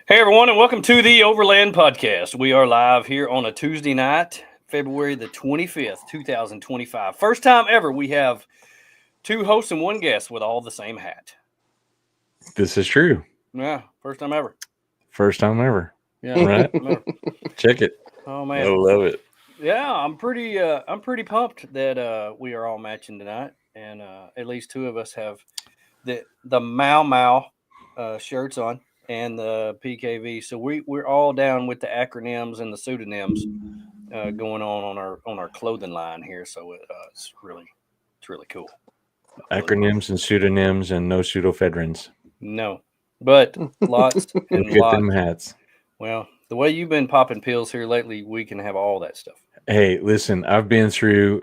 Hey, everyone, and welcome to the Overland Podcast. We are live here on a Tuesday night, February the 25th, 2025. First time ever we have two hosts and one guest with all the same hat. This is true. Yeah, first time ever. First time ever. Yeah, Right? Check it. Oh I man, love it. yeah, I'm pretty pumped that we are all matching tonight, and at least two of us have the Mau Mau shirts on and the PKV. So we're all down with the acronyms and the pseudonyms going on our clothing line here. So it's really cool. Acronyms and pseudonyms and no pseudoephedrines. No, but lots and Look at lots. them hats. Well, the way you've been popping pills here lately, we can have all that stuff. Hey, listen, I've been through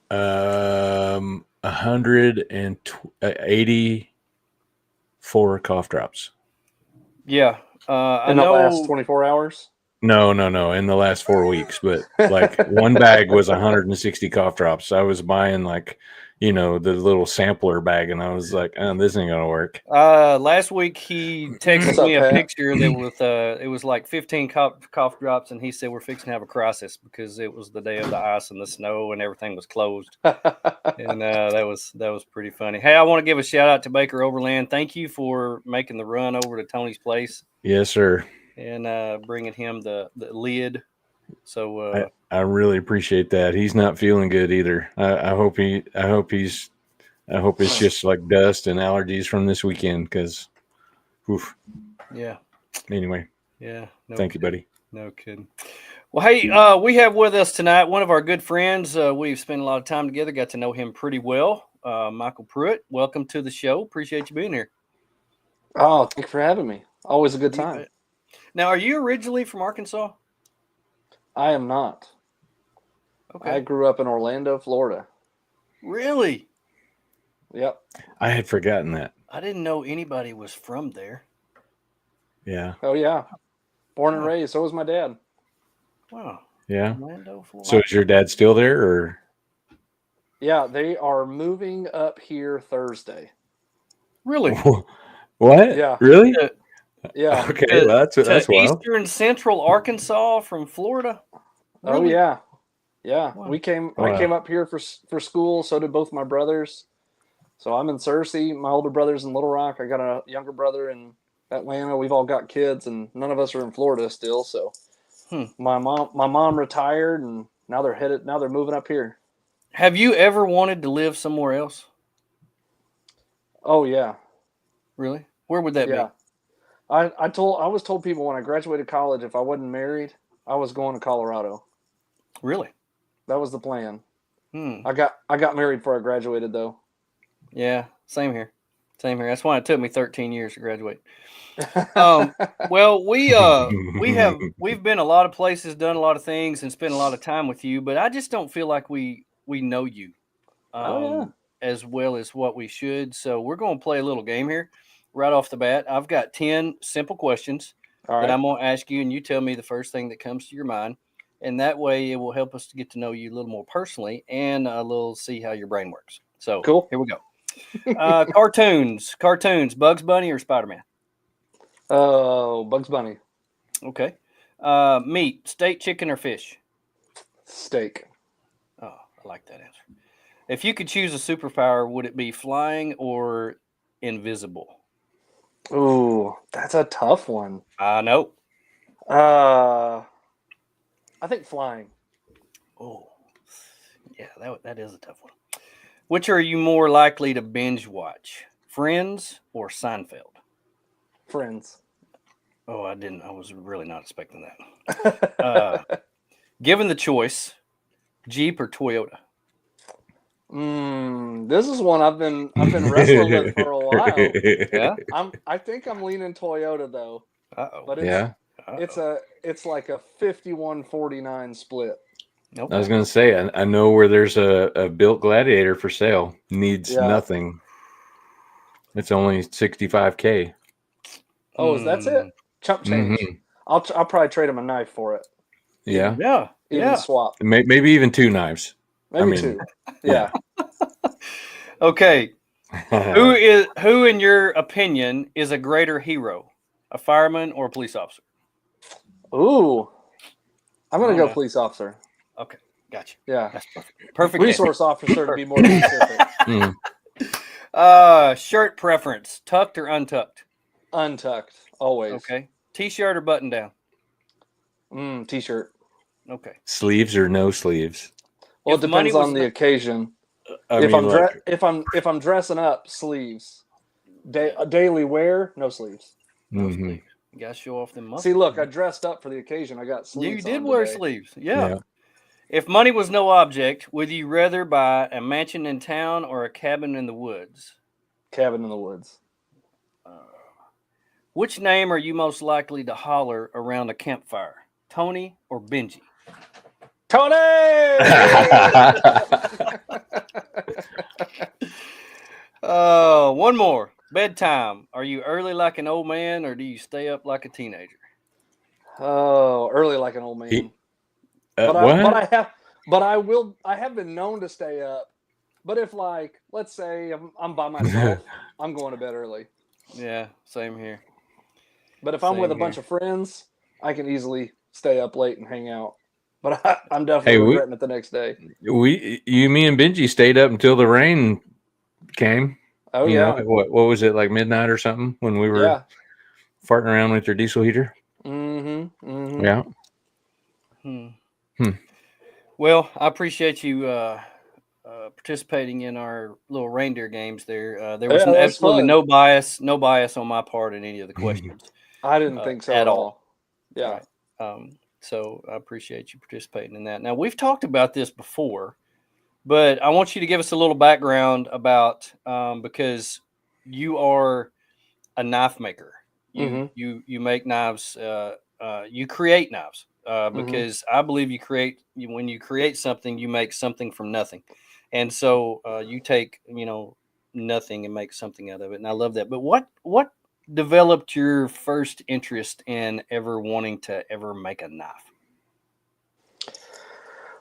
184 cough drops. Yeah, in the last 24 hours. No. In the last 4 weeks, but like one bag was 160 cough drops. I was buying the little sampler bag, and I was like, oh, this ain't gonna work. Last week he texted me a picture that it was like 15 cough drops, and he said we're fixing to have a crisis because it was the day of the ice and the snow and everything was closed. And that was pretty funny. Hey, I want to give a shout out to Baker Overland. Thank you for making the run over to Tony's place. Yes, sir. And bringing him the lid. So I really appreciate that. He's not feeling good either. I hope it's just like dust and allergies from this weekend. Because, yeah. Anyway. Yeah. Thank you, buddy. No kidding. Well, hey, we have with us tonight one of our good friends. We've spent a lot of time together. Got to know him pretty well. Michael Pruitt. Welcome to the show. Appreciate you being here. Oh, thank you for having me. Always a good time. Now, are you originally from Arkansas? I am not. Okay. I grew up in Orlando, Florida. Really? Yep. I had forgotten that. I didn't know anybody was from there. Yeah. Oh, yeah. Born and raised. So was my dad. Wow. Yeah. Orlando, Florida. So is your dad still there, or? Yeah, they are moving up here Thursday. Really? What? Yeah. Really? Yeah. Okay, well, that's wild. Eastern Central Arkansas from Florida. Really? Oh yeah, yeah. Wow. I came up here for school. So did both my brothers. So I'm in Searcy. My older brother's in Little Rock. I got a younger brother in Atlanta. We've all got kids, and none of us are in Florida still. So my mom retired, and now they're moving up here. Have you ever wanted to live somewhere else? Oh yeah. Really? Where would that be? I was told people when I graduated college, if I wasn't married, I was going to Colorado. Really? That was the plan. I got married before I graduated, though. Yeah, same here. That's why it took me 13 years to graduate. Well, we've been a lot of places, done a lot of things, and spent a lot of time with you, but I just don't feel like we know you as well as what we should. So we're going to play a little game here. Right off the bat, I've got 10 simple questions that I'm going to ask you, and you tell me the first thing that comes to your mind. And that way it will help us to get to know you a little more personally and a little see how your brain works. So cool. Here we go. Cartoons, Bugs Bunny or Spider-Man? Oh, Bugs Bunny. Okay. Meat, steak, chicken, or fish? Steak. Oh, I like that answer. If you could choose a superpower, would it be flying or invisible? Ooh, that's a tough one. I know. I think flying. Oh, yeah, that is a tough one. Which are you more likely to binge watch, Friends or Seinfeld? Friends. Oh, I was really not expecting that. Given the choice, Jeep or Toyota? This is one I've been wrestling with for a while. Yeah, I think I'm leaning Toyota though. But it's like a 51-49 split. Okay. I was gonna say I know where there's a built Gladiator for sale. Needs nothing. It's only $65K. Oh, that's it? Chump change. Mm-hmm. I'll probably trade him a knife for it. Yeah. Even swap. Maybe even two knives. Maybe two. Yeah. Okay. Who in your opinion is a greater hero? a fireman, or a police officer? Ooh, I'm going to go now. police officer. Okay, gotcha. Yeah. That's perfect. Perfect. Resource officer, to be more specific. Shirt preference, tucked or untucked? Untucked, always. Okay. T-shirt or button down? T-shirt. Okay. Sleeves or no sleeves? Well, it depends on the occasion. If I'm dressing up, sleeves. Daily wear, no sleeves. No sleeves. You gotta show off them muscles. See, look, I dressed up for the occasion. I got sleeves. You did wear sleeves. Yeah. If money was no object, would you rather buy a mansion in town or a cabin in the woods? Cabin in the woods. Which name are you most likely to holler around a campfire? Tony or Benji? Tony! One more. Bedtime. Are you early like an old man or do you stay up like a teenager? Oh, early like an old man. I have been known to stay up. But if, like, let's say I'm by myself, I'm going to bed early. Yeah, same here. But if I'm with a bunch of friends, I can easily stay up late and hang out. But I'm definitely regretting it the next day. Me and Benji stayed up until the rain came. Oh, you know, what was it, like midnight or something when we were farting around with your diesel heater? Yeah. Well, I appreciate you participating in our little reindeer games there. There was absolutely no bias on my part in any of the questions. I didn't think so at all. Yeah. Right. So I appreciate you participating in that. Now, we've talked about this before, but I want you to give us a little background about because you are a knife maker. You make knives. You create knives because I believe when you create something, you make something from nothing. And so you take, nothing and make something out of it. And I love that. But what developed your first interest in ever wanting to ever make a knife?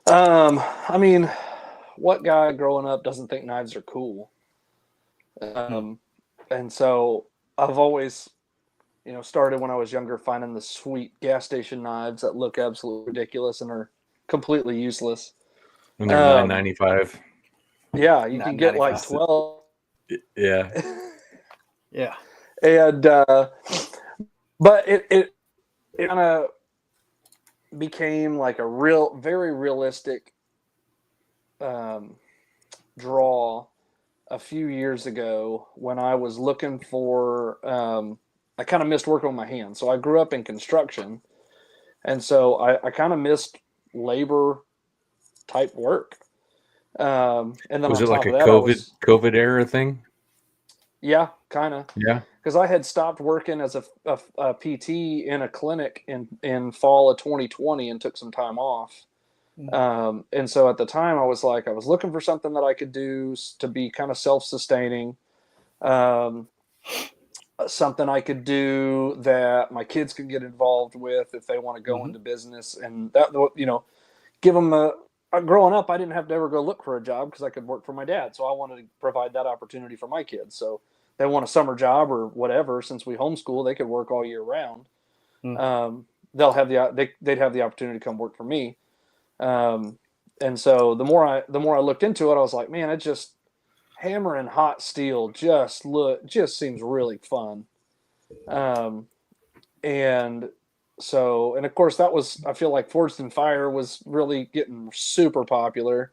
I mean, what guy growing up doesn't think knives are cool? And so I've always, started when I was younger, finding the sweet gas station knives that look absolutely ridiculous and are completely useless. And they're $9.95. Yeah, you can get like 12. Yeah. Yeah. And but it kind of became like a very realistic draw a few years ago when I was looking for I kind of missed working with my hands. So I grew up in construction, and so I kind of missed labor type work. And then was it like a that, COVID era thing? Yeah, kind of. Yeah. Because I had stopped working as a PT in a clinic in fall of 2020 and took some time off. And so at the time I was looking for something that I could do to be kind of self-sustaining, something I could do that my kids could get involved with if they want to go into business, and that, give them growing up, I didn't have to ever go look for a job because I could work for my dad. So I wanted to provide that opportunity for my kids. So they want a summer job or whatever, since we homeschool, they could work all year round. They'd have the opportunity to come work for me. And so the more I looked into it, I was like, man, it just hammering hot steel just seems really fun. And of course that was, I feel like Forged in Fire was really getting super popular.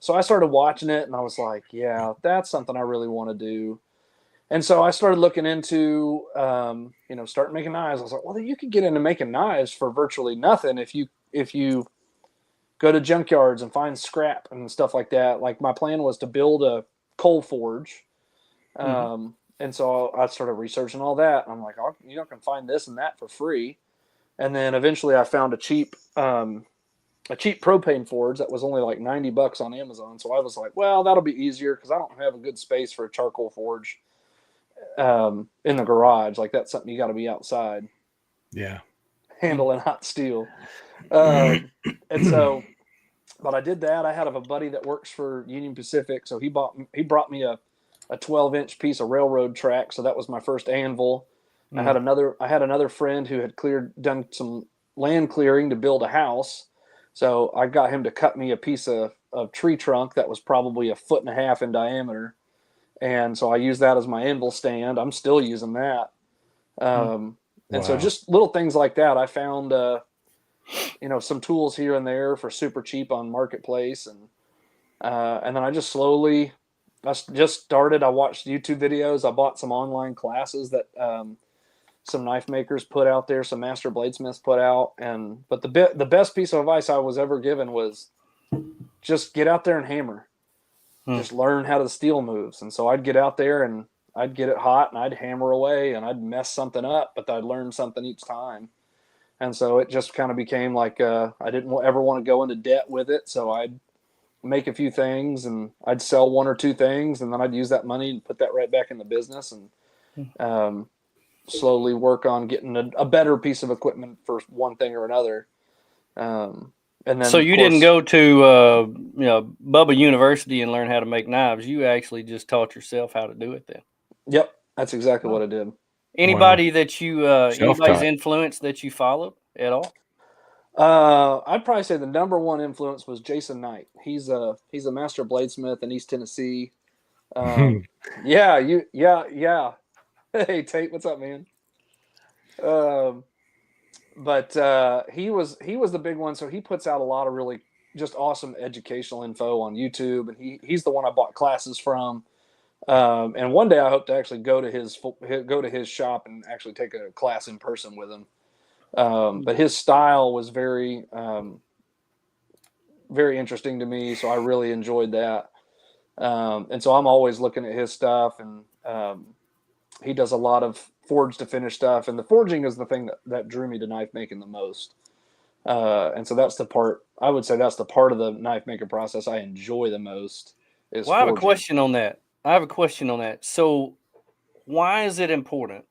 So I started watching it and I was like, yeah, that's something I really want to do. And so I started looking into, start making knives. I was like, well, you could get into making knives for virtually nothing if you go to junkyards and find scrap and stuff like that. Like, my plan was to build a coal forge. And so I started researching all that. I'm like, I can find this and that for free. And then eventually I found a cheap propane forge that was only like $90 on Amazon. So I was like, well, that'll be easier because I don't have a good space for a charcoal forge in the garage. Like, that's something you got to be outside. Yeah. Handling hot steel. And so, but I did that. I had a buddy that works for Union Pacific. So he brought me a 12-inch piece of railroad track. So that was my first anvil. I had another friend who had done some land clearing to build a house. So I got him to cut me a piece of tree trunk that was probably 1.5 feet in diameter. And so I used that as my anvil stand. I'm still using that. And so just little things like that. I found, some tools here and there for super cheap on Marketplace. And then I just started. I watched YouTube videos. I bought some online classes that some knife makers put out there, some master bladesmiths put out. But the best piece of advice I was ever given was just get out there and hammer. Just learn how the steel moves. And so I'd get out there and I'd get it hot and I'd hammer away and I'd mess something up, but I'd learn something each time. And so it just kind of became like I didn't ever want to go into debt with it. So I'd make a few things and I'd sell 1 or 2 things, and then I'd use that money and put that right back in the business and slowly work on getting a better piece of equipment for one thing or another. And then, so you didn't go to Bubba University and learn how to make knives. You actually just taught yourself how to do it then. Yep, that's exactly what I did. Anybody that you anybody's influence that you followed at all? I'd probably say the number one influence was Jason Knight. He's a master bladesmith in East Tennessee. Yeah. Hey Tate, what's up, man? But he was the big one. So he puts out a lot of really just awesome educational info on YouTube, and he's the one I bought classes from. And one day I hope to actually go to his shop and actually take a class in person with him. But his style was very, very interesting to me. So I really enjoyed that. And so I'm always looking at his stuff, and he does a lot of forge to finish stuff. And the forging is the thing that drew me to knife making the most. And so that's the part, I would say that's the part of the knife making process I enjoy the most. Is I have a question on that. So why is it important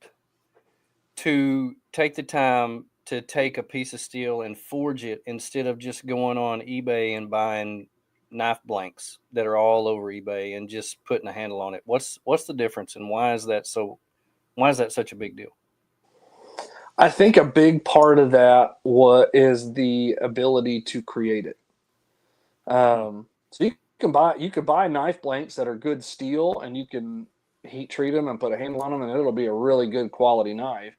to take the time to take a piece of steel and forge it instead of just going on eBay and buying knife blanks that are all over eBay and just putting a handle on it? What's the difference, and why is that such a big deal? I think a big part of that is the ability to create it. So you can buy knife blanks that are good steel, and you can heat treat them and put a handle on them, and it'll be a really good quality knife.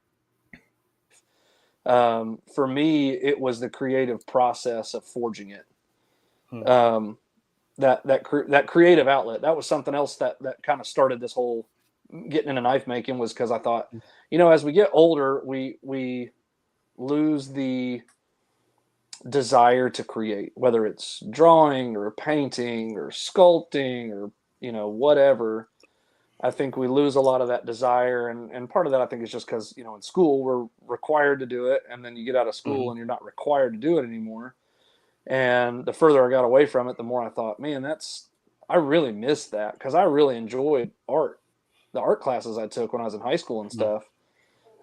For me, it was the creative process of forging it. That creative outlet, that was something else that kind of started this whole getting into knife making, was because I thought, as we get older, we lose the desire to create, whether it's drawing or painting or sculpting or whatever. I think we lose a lot of that desire, and part of that I think is just because in school we're required to do it, and then you get out of school and you're not required to do it anymore. And the further I got away from it, the more I thought, man, I really missed that, because I really enjoyed art, the art classes I took when I was in high school and stuff.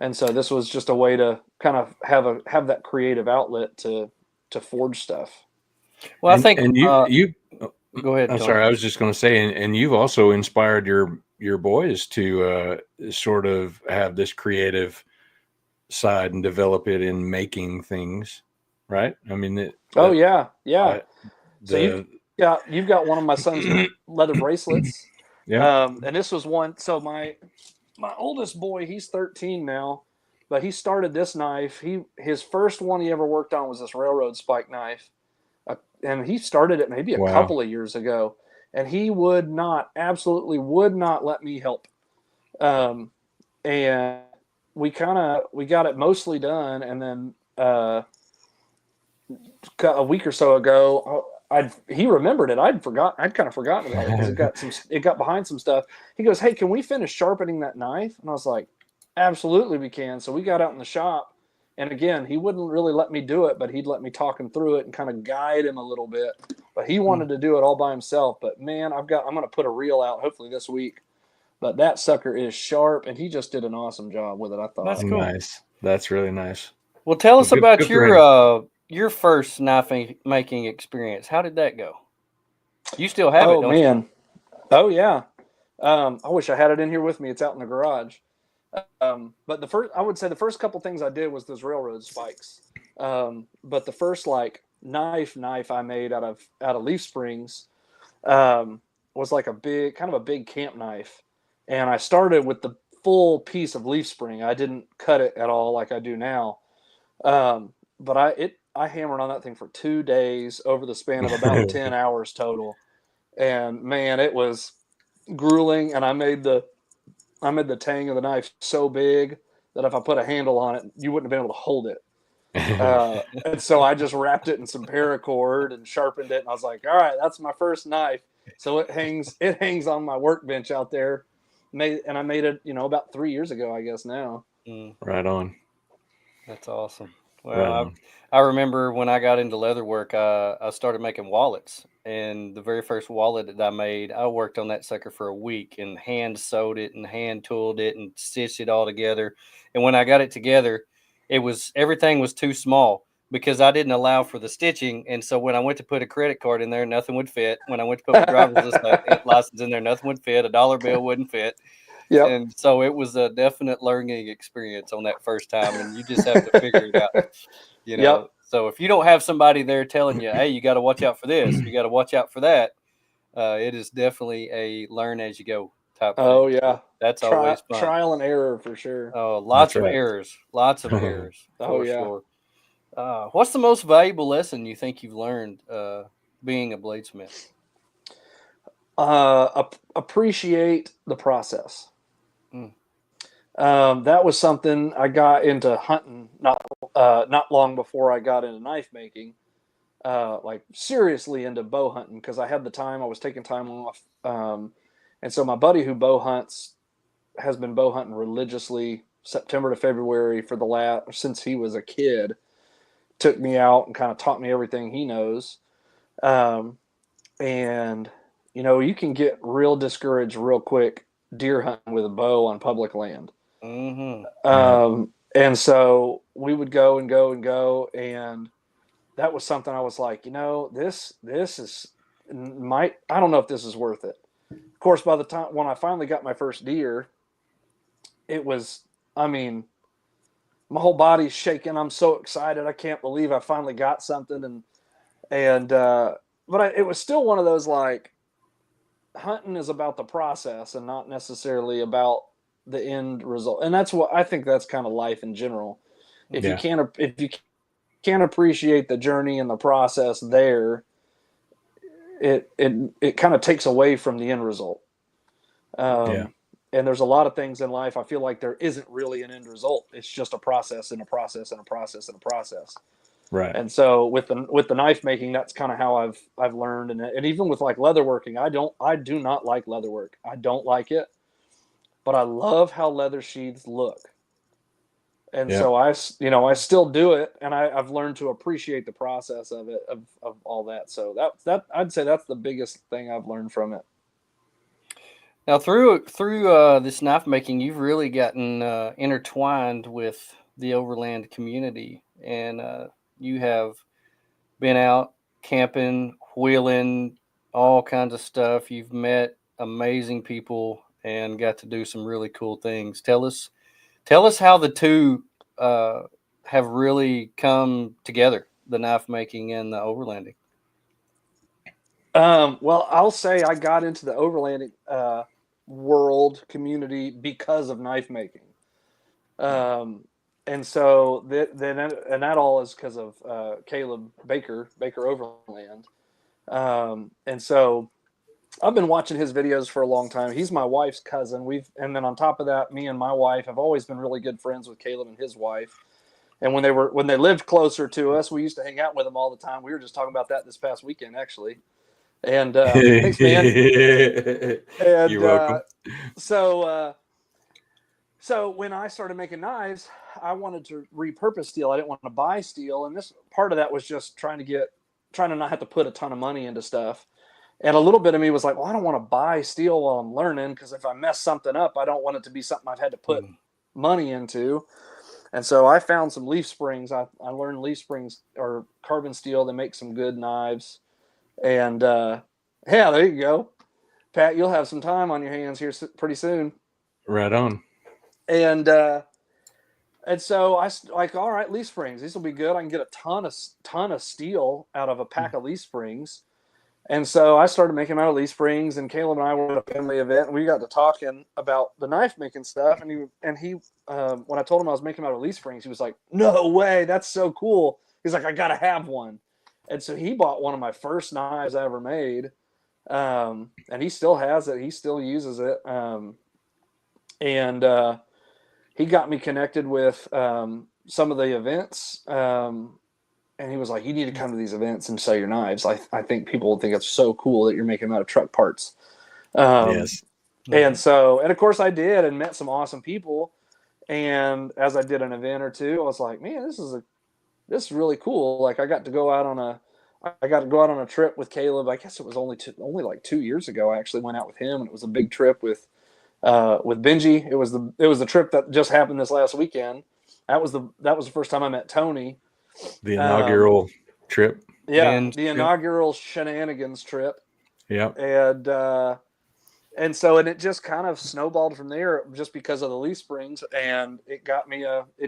And so this was just a way to kind of have that creative outlet to forge stuff. Well, I think you go ahead. I'm Tony. sorry, I was just going to say, and you've also inspired your boys to sort of have this creative side and develop it in making things, right? I mean, yeah. So you've got one of my son's leather bracelets. Yeah. And this was one. So my oldest boy, he's 13 now, but he started this knife. His first one he ever worked on was this railroad spike knife, and he started it maybe a couple of years ago. And he absolutely would not let me help. And we got it mostly done, and then a week or so ago, he remembered it. I'd kind of forgotten about it because it got behind some stuff. He goes, "Hey, can we finish sharpening that knife?" And I was like, "Absolutely, we can." So we got out in the shop, and again, he wouldn't really let me do it, but he'd let me talk him through it and kind of guide him a little bit. But he wanted to do it all by himself. But man, I'm going to put a reel out hopefully this week. But that sucker is sharp, and he just did an awesome job with it, I thought. That's cool. Nice. That's really nice. Well, tell us about your first knife making experience. How did that go? You still have it, don't you? Oh, yeah. I wish I had it in here with me. It's out in the garage. But I would say the first couple things I did was those railroad spikes. But the first like knife I made out of leaf springs was like a big camp knife, and I started with the full piece of leaf spring. I didn't cut it at all like I do now. But I hammered on that thing for 2 days over the span of about 10 hours total. And man, it was grueling. And I made the tang of the knife so big that if I put a handle on it, you wouldn't have been able to hold it. And so I just wrapped it in some paracord and sharpened it. And I was like, all right, that's my first knife. So it hangs on my workbench out there. And I made it, about 3 years ago, I guess now. Right on. That's awesome. Well, Right I remember when I got into leather work, I started making wallets. And the very first wallet that I made, I worked on that sucker for a week and hand sewed it and hand tooled it and stitched it all together. And when I got it together, everything was too small because I didn't allow for the stitching. And so when I went to put a credit card in there, nothing would fit. When I went to put my driver's license in there, nothing would fit. A dollar bill wouldn't fit. Yep. And so it was a definite learning experience on that first time, and you just have to figure it out. Yep. So if you don't have somebody there telling you, hey, you got to watch out for this, you got to watch out for that, it is definitely a learn as you go type Oh thing. yeah, That's always fun. Trial and error for sure. Oh, lots That's of right. errors, lots of errors. Oh, yeah. Sure. What's the most valuable lesson you think you've learned being a bladesmith? Appreciate the process. That was something I got into hunting not long before I got into knife making. Like seriously into bow hunting because I had the time. I was taking time off, and so my buddy who has been bow hunting religiously September to February since he was a kid. Took me out and kind of taught me everything he knows, and you can get real discouraged real quick deer hunting with a bow on public land. And so we would go and go and go, and that was something I was like, this is I don't know if this is worth it. Of course, by the time when I finally got my first deer, it was, my whole body's shaking. I'm so excited. I can't believe I finally got something. But it was still one of those, like, hunting is about the process and not necessarily about the end result. And that's what I think that's kind of life in general. If you can't appreciate the journey and the process there, it kind of takes away from the end result. And there's a lot of things in life I feel like there isn't really an end result. It's just a process and a process and a process and a process. Right. And so with the knife making, that's kind of how I've learned. And even with like leather working, I do not like leather work. I don't like it, but I love how leather sheaths look. And so I still do it, and I've learned to appreciate the process of it, of all that. So that I'd say that's the biggest thing I've learned from it. Now, through this knife making, you've really gotten intertwined with the overland community, and you have been out camping, wheeling, all kinds of stuff. You've met amazing people and got to do some really cool things. Tell us how the two have really come together, the knife making and the overlanding. Well, I'll say I got into the overlanding world community because of knife making. And so that all is because of Caleb Baker Overland. And so I've been watching his videos for a long time. He's my wife's cousin. And then on top of that, me and my wife have always been really good friends with Caleb and his wife. And when they lived closer to us, we used to hang out with them all the time. We were just talking about that this past weekend, actually. And thanks, man. And you're welcome. So when I started making knives, I wanted to repurpose steel. I didn't want to buy steel, and this part of that was just trying to not have to put a ton of money into stuff. And a little bit of me was like, well, I don't want to buy steel while I'm learning, because if I mess something up, I don't want it to be something I've had to put money into. And so I found some leaf springs. I learned leaf springs or carbon steel. They make some good knives. And yeah, there you go. Pat, you'll have some time on your hands here pretty soon. Right on. And so I like, all right, leaf springs. These will be good. I can get a ton of steel out of a pack of leaf springs. And so I started making them out of leaf springs. And Caleb and I were at a family event, and we got to talking about the knife making stuff. And he when I told him I was making them out of leaf springs, he was like, "No way, that's so cool." He's like, "I gotta have one." And so he bought one of my first knives I ever made, and he still has it. He still uses it. And he got me connected with some of the events, and he was like, "You need to come to these events and sell your knives. I think people will think it's so cool that you're making them out of truck parts." Yes. And so, and of course I did, and met some awesome people. And as I did an event or two, I was like, "Man, this is really cool." Like I got to go out on a trip with Caleb. I guess it was only like 2 years ago. I actually went out with him, and it was a big trip with Benji. It was the trip that just happened this last weekend. That was the first time I met Tony. The inaugural trip. Yeah, the inaugural shenanigans trip. Yeah. And so it just kind of snowballed from there, just because of the leaf springs, and it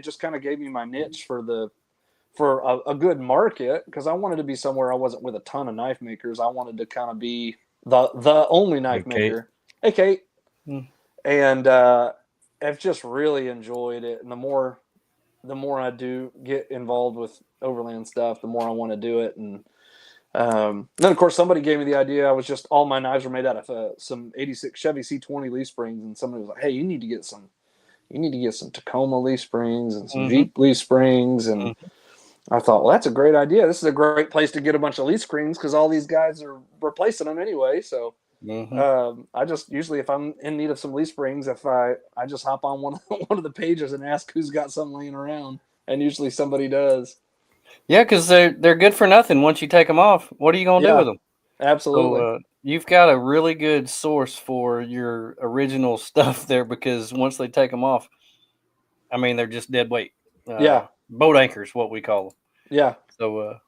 just kind of gave me my niche for a good market, because I wanted to be somewhere I wasn't with a ton of knife makers. I wanted to kind of be the only knife maker. Hey, Kate. And I've just really enjoyed it. And the more I do get involved with overland stuff, the more I want to do it. And then, of course, somebody gave me the idea. All my knives were made out of some 86 Chevy C20 leaf springs. And somebody was like, "Hey, you need to get some Tacoma leaf springs and some Jeep leaf springs." And I thought, well, that's a great idea. This is a great place to get a bunch of leaf springs, because all these guys are replacing them anyway. So I just usually, if I'm in need of some leaf springs, if I just hop on one of the pages and ask who's got some laying around, and usually somebody does. Yeah, because they're good for nothing once you take them off. What are you gonna do with them? Absolutely. So you've got a really good source for your original stuff there, because once they take them off, I mean, they're just dead weight. Boat anchors, what we call them. Yeah. So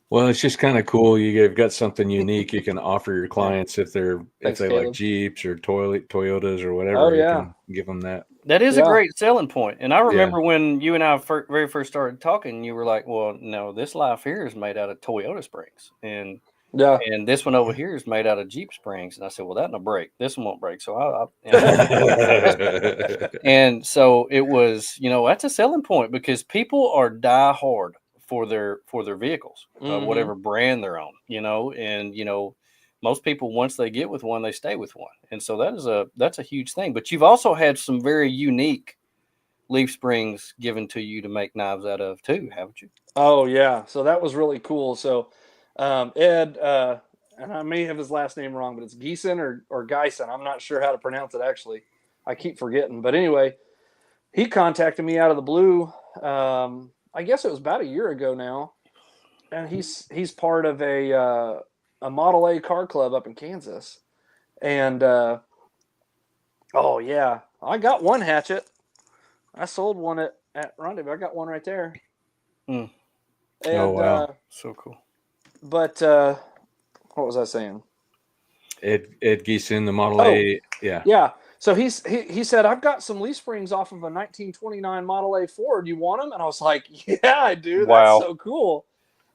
well, it's just kind of cool. You've got something unique you can offer your clients if they like Jeeps or Toyotas or whatever. Oh, you can give them that. That is a great selling point. And I remember when you and I very first started talking, you were like, "Well, no, this life here is made out of Toyota springs, and this one over here is made out of Jeep springs." And I said, "Well, that'll break. This one won't break." So and so it was, that's a selling point, because people are die hard for their vehicles, whatever brand they're on, and most people, once they get with one, they stay with one. And so that's a huge thing. But you've also had some very unique leaf springs given to you to make knives out of too, haven't you? Oh yeah. So that was really cool. So Ed, and I may have his last name wrong, but it's Geisen or Geisen. I'm not sure how to pronounce it, actually. I keep forgetting. But anyway, he contacted me out of the blue. I guess it was about a year ago now. And he's part of a Model A car club up in Kansas. And oh yeah, I got one hatchet. I sold one at Rendezvous. I got one right there. And, oh wow, so cool. But what was I saying? Ed Geisen, the Model A. Yeah. So he said, "I've got some leaf springs off of a 1929 Model A Ford. You want them?" And I was like, "Yeah, I do. Wow. That's so cool."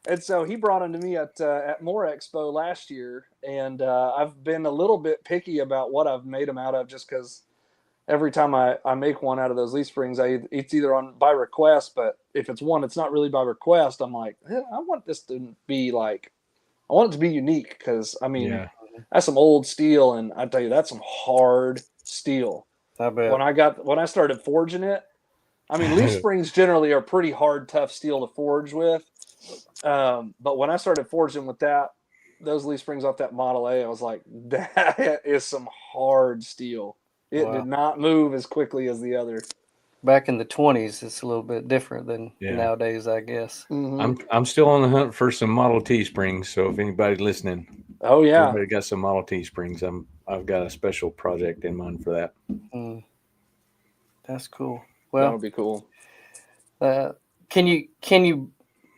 And so he brought them to me at More Expo last year, and I've been a little bit picky about what I've made them out of, just because every time I make one out of those leaf springs, it's either by request, but if it's one it's not really by request, I'm like, I want this to be like, I want it to be unique, because I mean, that's some old steel, and I tell you, that's some hard steel. I bet. When I started forging it, I mean, leaf springs generally are pretty hard, tough steel to forge with. But when I started forging with those leaf springs off that Model A, I was like, that is some hard steel. It did not move as quickly as the other. Back in the 20s, it's a little bit different than nowadays, I guess. I'm still on the hunt for some Model T springs. So if anybody's listening, everybody got some Model T springs, I've got a special project in mind for that. That's cool. Well, that would be cool. Can you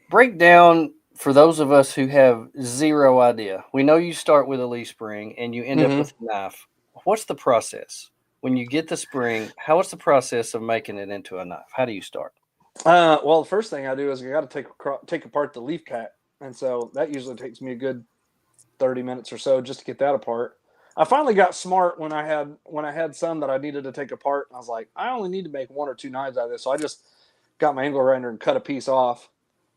break down, for those of us who have zero idea? We know you start with a leaf spring and you end up with a knife. What's the process? when you get the spring, how is the process of making it into a knife? How do you start? Well, the first thing I do is I got to take apart the leaf pack, and so that usually takes me a good 30 minutes or so just to get that apart. I finally got smart when I had some that I needed to take apart. I was like, I only need to make 1 or 2 knives out of this, so I just got my angle grinder and cut a piece off,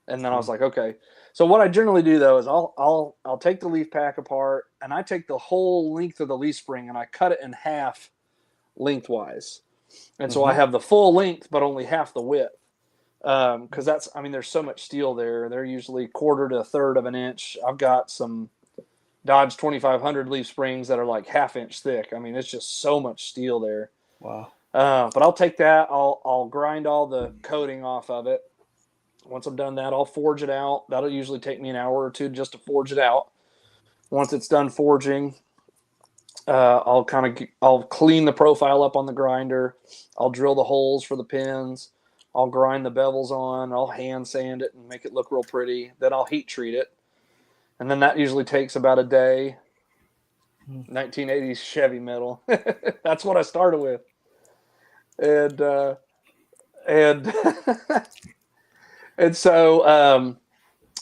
and then I was like, okay. So what I generally do though is I'll take the leaf pack apart, and I take the whole length of the leaf spring and I cut it in half lengthwise, and so I have the full length but only half the width. Because there's so much steel there. They're usually 1/4 to 1/3 of an inch. I've got some Dodge 2500 leaf springs that are like 1/2 inch thick. I mean, it's just so much steel there. Wow. But I'll take that. I'll grind all the coating off of it. Once I've done that, I'll forge it out. That'll usually take me an hour or two just to forge it out. Once it's done forging, I'll clean the profile up on the grinder. I'll drill the holes for the pins. I'll grind the bevels on. I'll hand sand it and make it look real pretty. Then I'll heat treat it. And then that usually takes about a day. 1980s Chevy metal. That's what I started with. And and so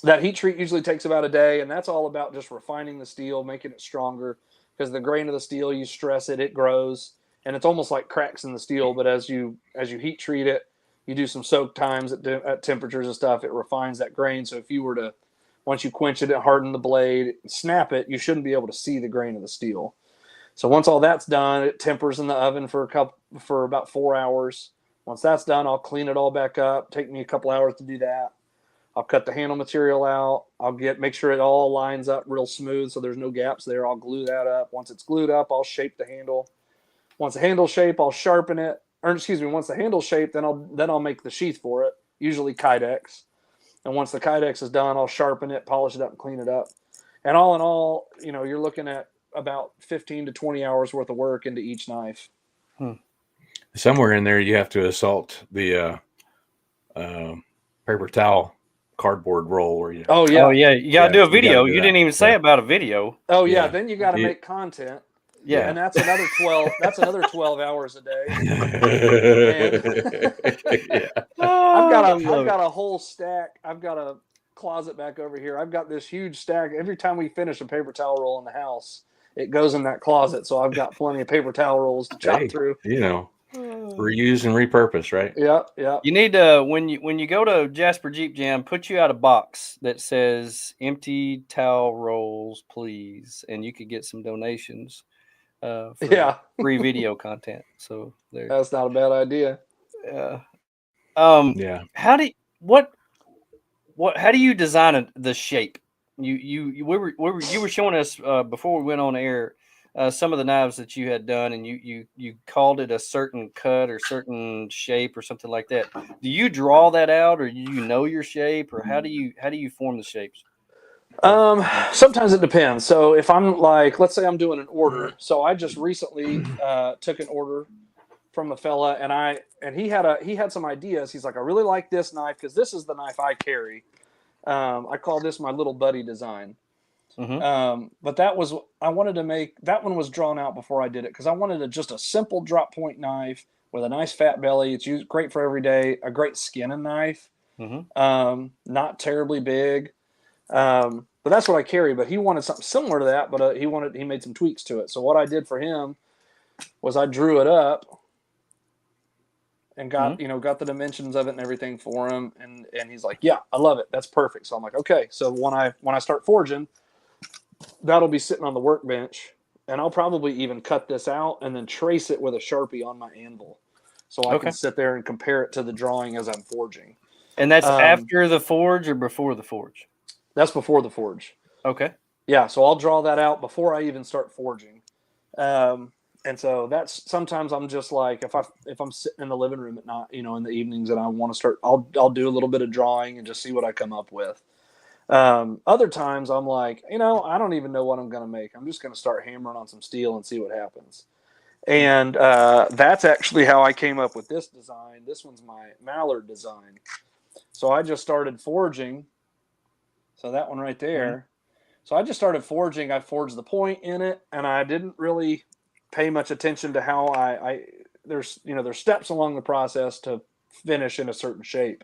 that heat treat usually takes about a day, and that's all about just refining the steel, making it stronger. Because the grain of the steel, you stress it, it grows, and it's almost like cracks in the steel. But as you heat treat it, you do some soak times at temperatures and stuff, it refines that grain. So if you were to, once you quench it and harden the blade, snap it, you shouldn't be able to see the grain of the steel. So once all that's done, it tempers in the oven for about 4 hours. Once that's done, I'll clean it all back up. Take me a couple hours to do that. I'll cut the handle material out. I'll make sure it all lines up real smooth so there's no gaps there. I'll glue that up. Once it's glued up, I'll shape the handle. Once the handle's shaped, I'll sharpen it. Once the handle's shaped, then I'll make the sheath for it, usually Kydex. And once the Kydex is done, I'll sharpen it, polish it up, and clean it up. And all in all, you're looking at about 15 to 20 hours worth of work into each knife. Somewhere in there, you have to assault the paper towel cardboard roll where you. Oh yeah, you gotta do a video. You didn't even say about a video. Oh yeah, then you got to make content. Yeah, and that's another 12. That's another 12 hours a day. I've got a whole stack. I've got a closet back over here. I've got this huge stack. Every time we finish a paper towel roll in the house, it goes in that closet. So I've got plenty of paper towel rolls to chop through. Reuse and repurpose, right? Yeah. You need to when you go to Jasper Jeep Jam, put you out a box that says "empty towel rolls, please," and you could get some donations. For free video content. So that's not a bad idea. How do you design the shape? You were showing us before we went on air some of the knives that you had done, and you called it a certain cut or certain shape or something like that. Do you draw that out, or do you know your shape, or how do you form the shapes? Sometimes it depends. So if I'm let's say I'm doing an order. So I just recently took an order from a fella, and he had some ideas. He's like, I really like this knife because this is the knife I carry. I call this my little buddy design. But that one was drawn out before I did it because I wanted just a simple drop point knife with a nice fat belly. It's great for every day. A great skinning knife. Not terribly big. But that's what I carry. But he wanted something similar to that, but he made some tweaks to it. So what I did for him was I drew it up and got the dimensions of it and everything for him. And he's like, yeah, I love it. That's perfect. So I'm like, okay. So when I start forging, that'll be sitting on the workbench, and I'll probably even cut this out and then trace it with a Sharpie on my anvil. So I can sit there and compare it to the drawing as I'm forging. And that's after the forge or before the forge? That's before the forge. Okay. Yeah, so I'll draw that out before I even start forging. And so that's sometimes I'm just like if I'm sitting in the living room at night, in the evenings, and I want to start, I'll do a little bit of drawing and just see what I come up with. Other times I'm like, I don't even know what I'm going to make. I'm just going to start hammering on some steel and see what happens. And that's actually how I came up with this design. This one's my Mallard design. So I just started forging. So that one right there. So I just started forging. I forged the point in it, and I didn't really pay much attention to how there's steps along the process to finish in a certain shape.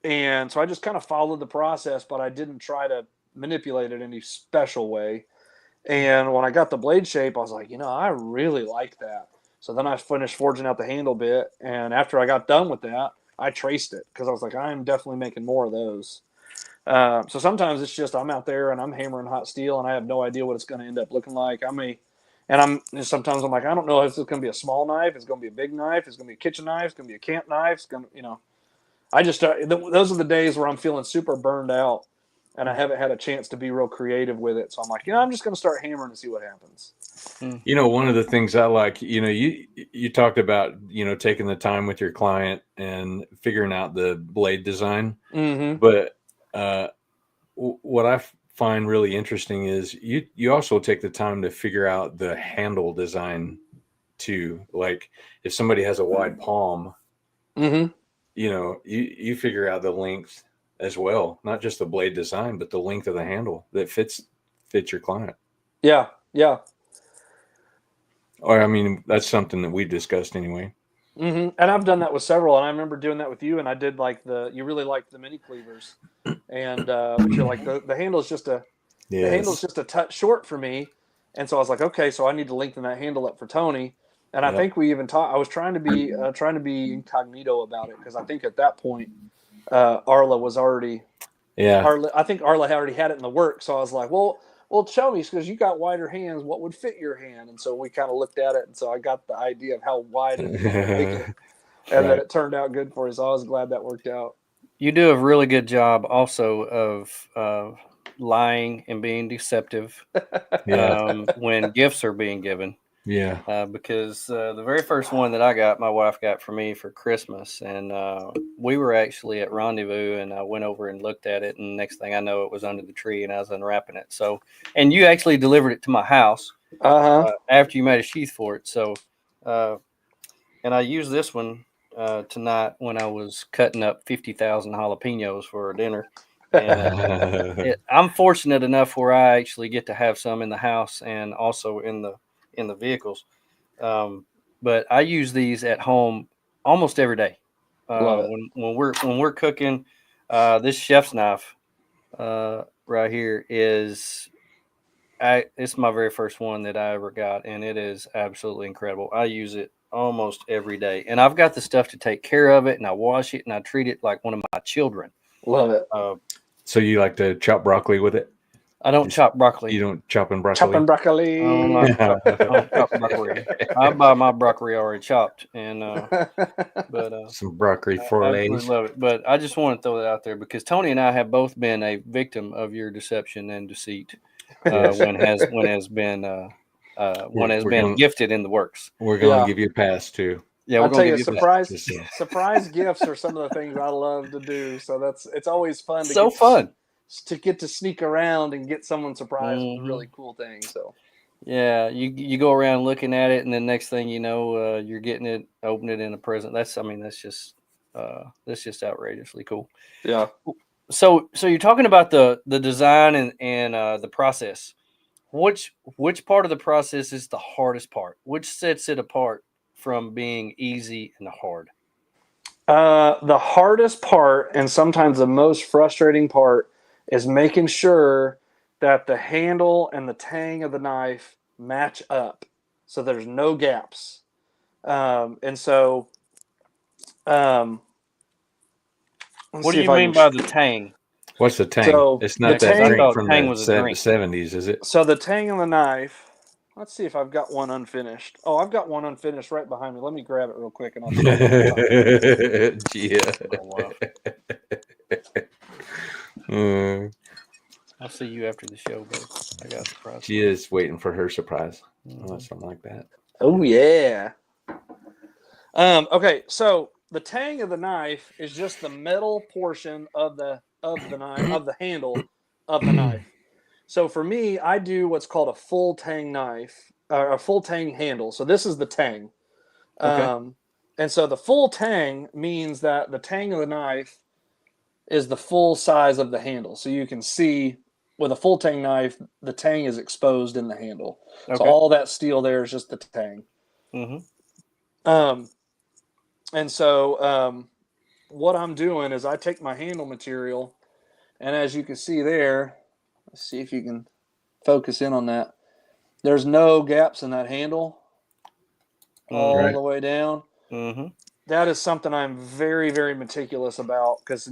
And so I just kind of followed the process, but I didn't try to manipulate it any special way. And when I got the blade shape, I was like, I really like that. So then I finished forging out the handle bit. And after I got done with that, I traced it because I was like, I'm definitely making more of those. So sometimes it's just I'm out there and I'm hammering hot steel and I have no idea what it's going to end up looking like. Sometimes I'm like, I don't know if it's going to be a small knife, it's going to be a big knife, it's going to be a kitchen knife, it's going to be a camp knife, it's going to, those are the days where I'm feeling super burned out and I haven't had a chance to be real creative with it. So I'm like, I'm just going to start hammering and see what happens. One of the things I like, you talked about, taking the time with your client and figuring out the blade design. Mm-hmm. But what I find really interesting is you also take the time to figure out the handle design too. Like if somebody has a wide palm, mm-hmm. You figure out the length as well, not just the blade design, but the length of the handle that fits your client. Yeah. Yeah. Or, I mean, that's something that we discussed anyway. Mm-hmm. And I've done that with several, and I remember doing that with you. And I did you really liked the mini cleavers, and but you're like the handle's just the handle's just a touch short for me, and so I was like, okay, so I need to lengthen that handle up for Tony. And I think we even talked. I was trying to be incognito about it because I think at that point, Arla was already. Yeah. I think Arla had already had it in the works, so I was like, well, show me because you got wider hands. What would fit your hand? And so we kind of looked at it, and so I got the idea of how wide it would make it, and then it turned out good for you. So I was glad that worked out. You do a really good job also of lying and being deceptive when gifts are being given. Yeah. Because the very first one that I got, my wife got for me for Christmas, and we were actually at Rendezvous, and I went over and looked at it, and next thing I know, it was under the tree, and I was unwrapping it. So, and you actually delivered it to my house after you made a sheath for it. So, and I used this one tonight when I was cutting up 50,000 jalapenos for dinner. And I'm fortunate enough where I actually get to have some in the house and also in the vehicles. But I use these at home almost every day. When we're cooking, this chef's knife right here it's my very first one that I ever got, and it is absolutely incredible. I use it almost every day, and I've got the stuff to take care of it, and I wash it and I treat it like one of my children. Love it. So you like to chop broccoli with it? I don't chop broccoli. You don't chopping broccoli? Chopping broccoli. I don't chop broccoli. I buy my broccoli already chopped, and but some broccoli fillets. I love it. But I just want to throw that out there because Tony and I have both been a victim of your deception and deceit. One has been gifted in the works. We're going to give you a pass too. Yeah, I'll tell you, surprise gifts are some of the things I love to do. So it's always fun. To get to sneak around and get someone surprised with a really cool thing. So yeah, you go around looking at it, and then next thing you know, you're getting it, open it in a present. That's just outrageously cool. Yeah. So you're talking about the design and the process. Which part of the process is the hardest part? Which sets it apart from being easy and hard? The hardest part, and sometimes the most frustrating part, is making sure that the handle and the tang of the knife match up, so there's no gaps. And so, what do you mean by the tang? What's the tang? So it's not that drink from the 70s, is it? So the tang on the knife. Let's see if I've got one unfinished. Oh, I've got one unfinished right behind me. Let me grab it real quick, and I'll show you. I'll see you after the show, but I got a surprise. She is waiting for her surprise. Something like that. Oh yeah. Okay, so the tang of the knife is just the metal portion of the knife, of the handle of the knife. So for me, I do what's called a full tang knife, or a full tang handle. So this is the tang. Okay. And so the full tang means that the tang of the knife is the full size of the handle. So you can see with a full tang knife, the tang is exposed in the handle. Okay. So all that steel there is just the tang. Mm-hmm. And so what I'm doing is I take my handle material, and as you can see there, let's see if you can focus in on that. There's no gaps in that handle all the way down. Mm-hmm. That is something I'm very, very meticulous about because,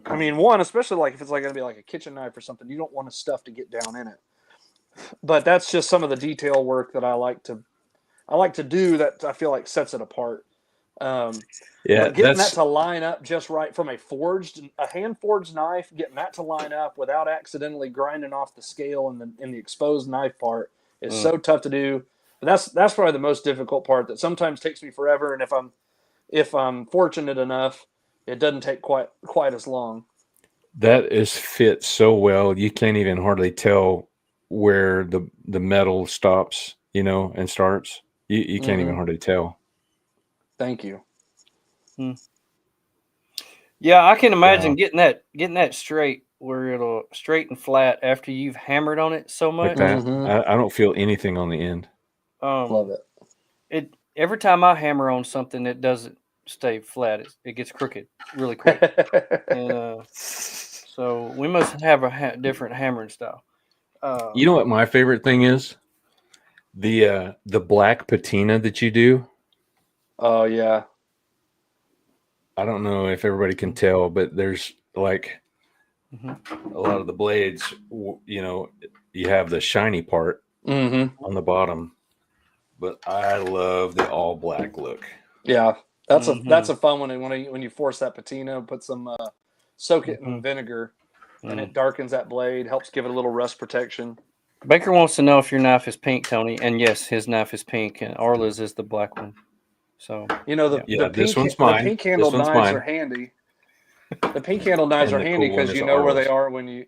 I mean, one, especially like if it's like going to be like a kitchen knife or something, you don't want the stuff to get down in it. But that's just some of the detail work that I like to do that I feel like sets it apart. But getting that to line up just right from a hand forged knife, getting that to line up without accidentally grinding off the scale in the exposed knife part is so tough to do. But that's probably the most difficult part that sometimes takes me forever. And if I'm fortunate enough, it doesn't take quite as long. That is fit so well. You can't even hardly tell where the metal stops, and starts. You can't even hardly tell. Thank you. Yeah, I can imagine getting that straight where it'll straight and flat after you've hammered on it so much. Like that. I don't feel anything on the end. Love it. Every time I hammer on something, it doesn't stay flat. It gets crooked really quick. And so we must have a different hammering style. You know what my favorite thing is? The black patina that you do. Oh yeah. I don't know if everybody can tell, but there's like a lot of the blades, you have the shiny part on the bottom, but I love the all black look. Yeah, that's a fun one. And when you force that patina, put some soak it in vinegar, and it darkens that blade, helps give it a little rust protection. Baker wants to know if your knife is pink, Tony, and yes, his knife is pink, and Arla's is the black one. So this one's mine. The pink handle knives are handy. The pink handle knives are handy because you know where they are when they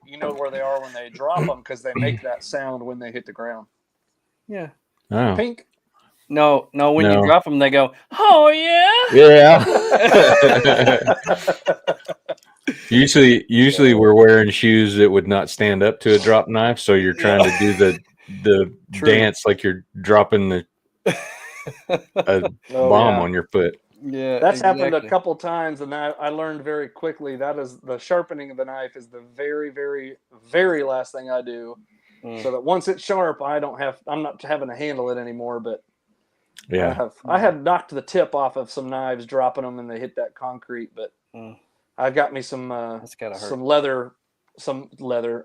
drop them because they make that sound when they hit the ground. Yeah. Oh. Pink. No. When you drop them, they go, "Oh yeah." Yeah. Usually we're wearing shoes that would not stand up to a drop knife, so you're trying to do the dance like you're dropping a bomb on your foot. Yeah, that's happened a couple times, and I learned very quickly that is the sharpening of the knife is the very, very, very last thing I do, so that once it's sharp, I'm not having to handle it anymore. But yeah, I have knocked the tip off of some knives dropping them, and they hit that concrete. But I got me some leather.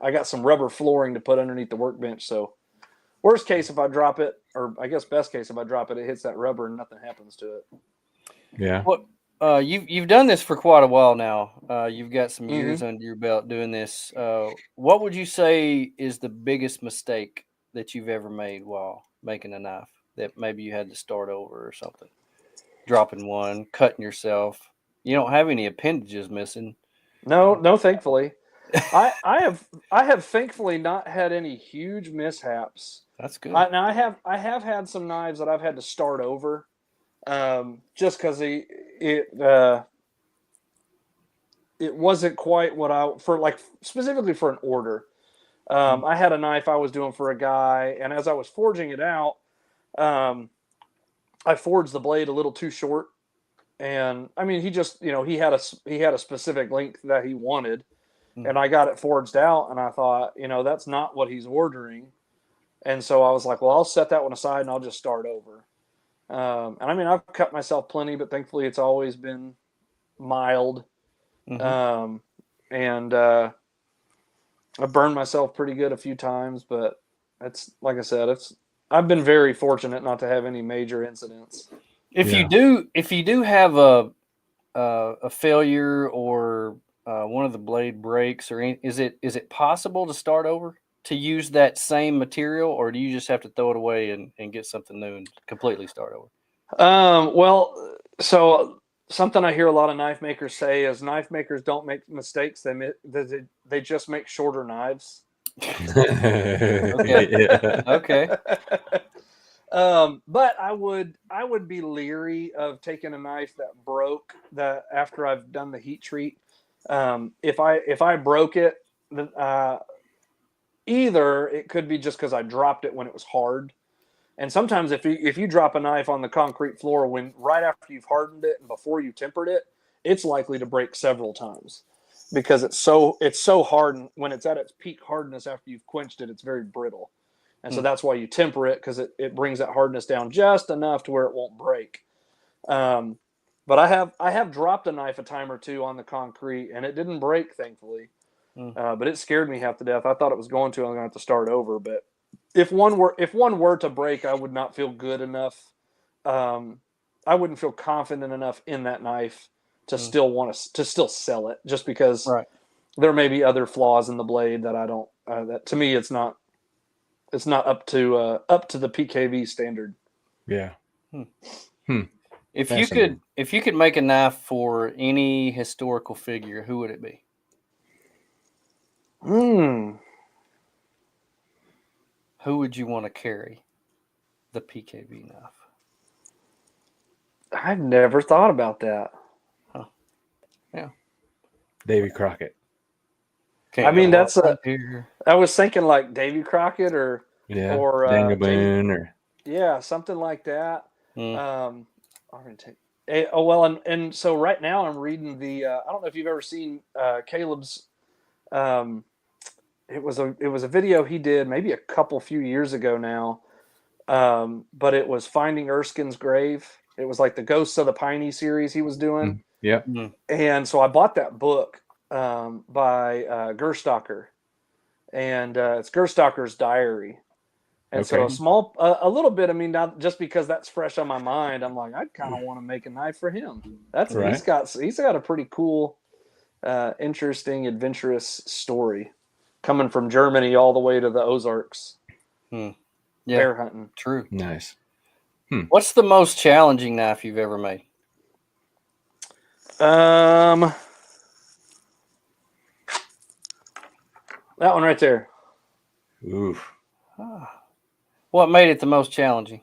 I got some rubber flooring to put underneath the workbench. So worst case, if I drop it, or I guess best case, if I drop it, it hits that rubber and nothing happens to it. Yeah. Well, you've done this for quite a while now. You've got some years under your belt doing this. What would you say is the biggest mistake that you've ever made while making a knife that maybe you had to start over or something? Dropping one, cutting yourself. You don't have any appendages missing. No, thankfully. I have thankfully not had any huge mishaps. That's good. I have had some knives that I've had to start over. Just because it wasn't quite what specifically for an order. I had a knife I was doing for a guy, and as I was forging it out, I forged the blade a little too short, and I mean he had a specific length that he wanted, and I got it forged out, and I thought that's not what he's ordering, and so I was like, well, I'll set that one aside and I'll just start over. And I mean, I've cut myself plenty, but thankfully it's always been mild. And I burned myself pretty good a few times, but it's like I said, I've been very fortunate not to have any major incidents. If you do have a failure or one of the blade breaks, is it possible to start over to use that same material, or do you just have to throw it away and get something new and completely start over? Well, so something I hear a lot of knife makers say is knife makers don't make mistakes. They just make shorter knives. Okay. But I would be leery of taking a knife that broke that after I've done the heat treat. If I broke it, either it could be just because I dropped it when it was hard. And sometimes if you drop a knife on the concrete floor right after you've hardened it and before you tempered it, it's likely to break several times because it's so hard. And when it's at its peak hardness after you've quenched it, it's very brittle. And so that's why you temper it, because it brings that hardness down just enough to where it won't break. But I have dropped a knife a time or two on the concrete, and it didn't break, thankfully. But it scared me half to death. I thought it was going to. I'm going to have to start over. But if one were to break, I would not feel good enough. I wouldn't feel confident enough in that knife to still still sell it, just because there may be other flaws in the blade that I don't. That to me, it's not up to the PKV standard. Yeah. If you could make a knife for any historical figure, who would it be? Who would you want to carry the PKV knife? I've never thought about that. Huh. Yeah. Davy Crockett. I mean, that's I was thinking like Davy Crockett or Daniel Boone or something like that. I'm gonna take. And so right now I'm reading the. I don't know if you've ever seen Caleb's. It was a video he did maybe a few years ago now, but it was Finding Erskine's Grave. It was like the Ghosts of the Piney series he was doing. And so I bought that book by Gerstacker, and it's Gerstacker's diary. And so a little bit. I mean, not just because that's fresh on my mind, I'm like, I kind of want to make a knife for him. He's got a pretty cool, interesting, adventurous story, coming from Germany all the way to the Ozarks. Bear hunting. True. Nice. What's the most challenging knife you've ever made? That one right there. Oof. What made it the most challenging?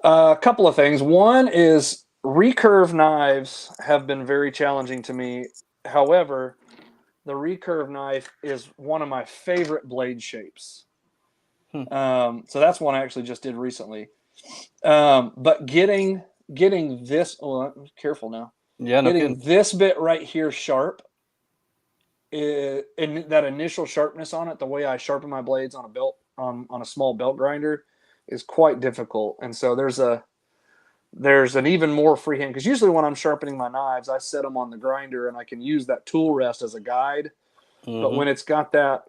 A couple of things. One is recurve knives have been very challenging to me. However, the recurve knife is one of my favorite blade shapes. So that's one I actually just did recently. But getting this, I'm careful now. Getting this bit right here sharp, and that initial sharpness on it, the way I sharpen my blades on a belt, on a small belt grinder, is quite difficult. And so there's an even more freehand, because usually when I'm sharpening my knives, I set them on the grinder and I can use that tool rest as a guide. But when it's got that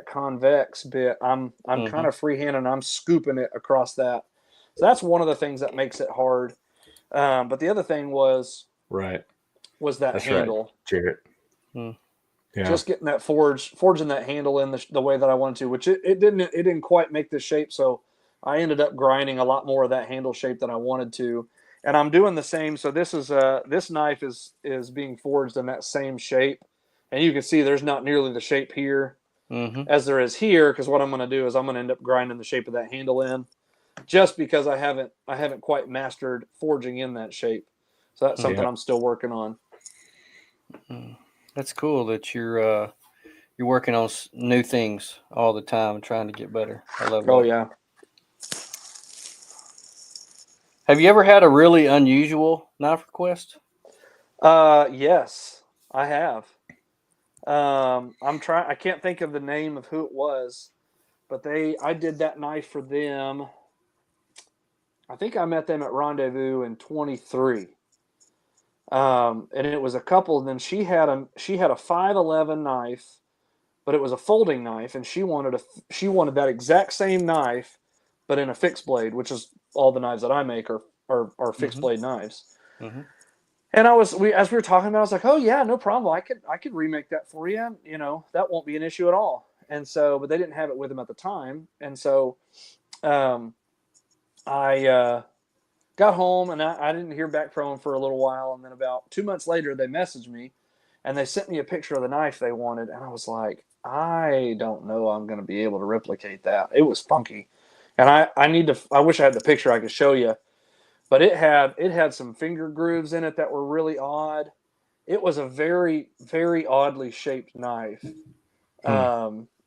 convex bit, I'm kind of freehand and I'm scooping it across that. So that's one of the things that makes it hard. But the other thing was that handle. Right. Jarrett. Yeah. Just getting that forging that handle in the way that I wanted to, which it didn't quite make the shape. So I ended up grinding a lot more of that handle shape than I wanted to. And I'm doing the same. So this knife is being forged in that same shape. And you can see there's not nearly the shape here as there is here, because what I'm going to do is I'm going to end up grinding the shape of that handle in, just because I haven't quite mastered forging in that shape. So that's something I'm still working on. That's cool that you're working on new things all the time and trying to get better. I love that. Oh yeah. Have you ever had a really unusual knife request? Yes, I have. I can't think of the name of who it was, but I did that knife for them. I think I met them at Rendezvous in 23. And it was a couple, and then she had a 511 knife, but it was a folding knife, and she wanted that exact same knife, but in a fixed blade, which is all the knives that I make are fixed blade knives. And as we were talking about, I was like, oh yeah, no problem. I could remake that for you. You know, that won't be an issue at all. And so, but they didn't have it with them at the time. And so, I got home and I didn't hear back from them for a little while. And then about 2 months later, they messaged me and they sent me a picture of the knife they wanted. And I was like, I don't know I'm going to be able to replicate that. It was funky. And I wish I had the picture I could show you. But it had some finger grooves in it that were really odd. It was a very, very oddly shaped knife.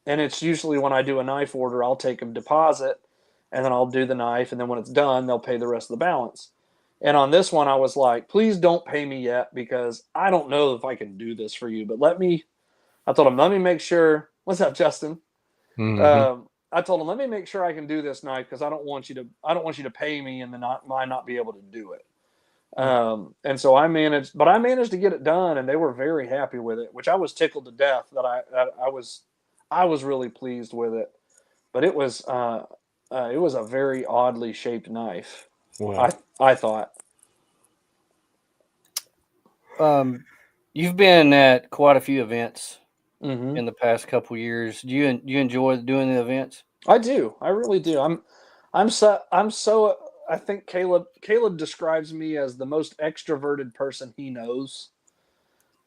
And it's usually when I do a knife order, I'll take a deposit and then I'll do the knife. And then when it's done, they'll pay the rest of the balance. And on this one, I was like, please don't pay me yet because I don't know if I can do this for you. But I told him, let me make sure. What's up, Justin? I told him, let me make sure I can do this knife because I don't want you to pay me and then not be able to do it. And so I managed to get it done, and they were very happy with it, which I was tickled to death that I was really pleased with it. But it was a very oddly shaped knife. Wow. I thought. You've been at quite a few events Mm-hmm. in the past couple years. Do you enjoy doing the events? I do. I really do. I'm so I think Caleb describes me as the most extroverted person he knows.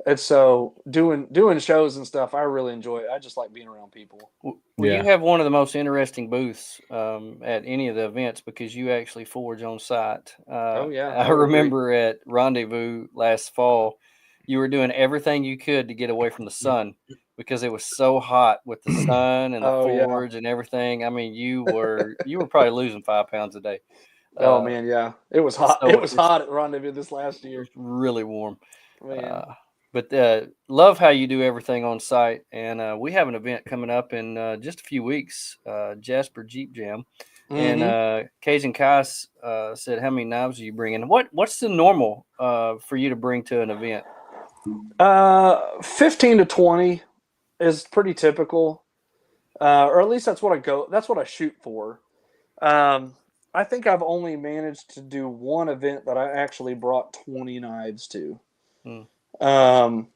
And so doing shows and stuff, I really enjoy it. I just like being around people. Well, Yeah. you have one of the most interesting booths at any of the events because you actually forge on site. Oh yeah, I remember at Rendezvous last fall, you were doing everything you could to get away from the sun because it was so hot with the sun and the Oh, yeah. forge and everything. I mean, you were probably losing 5 pounds a day. Oh man, yeah, it was hot. so It was it's- hot at Rendezvous this last It year. was really warm. Man. But love how you do everything on site. And we have an event coming up in just a few weeks, Jasper Jeep Jam. And Cajun Kais said, how many knives are you bringing? What's the normal for you to bring to an event? 15 to 20 is pretty typical, or at least that's what I shoot for. I think I've only managed to do one event that I actually brought 20 knives to. And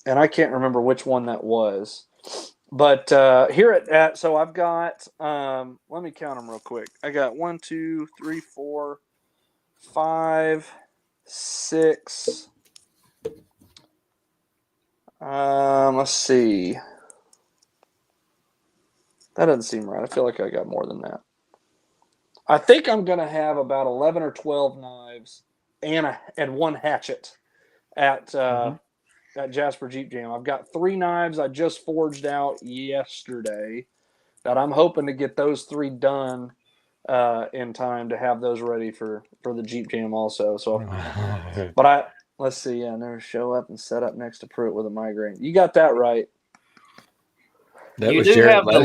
I can't remember which one that was. But here so I've got, let me count them real quick. I got 1, 2, 3, 4, 5, 6. Let's see. That doesn't seem right. I feel like I got more than that. I think I'm going to have about 11 or 12 knives and one hatchet at Jasper Jeep Jam. I've got 3 knives I just forged out yesterday that I'm hoping to get those 3 done in time to have those ready for the Jeep Jam also. So, but let's see. Yeah, never show up and set up next to Pruitt with a migraine. You got that right. That you was do Jared have the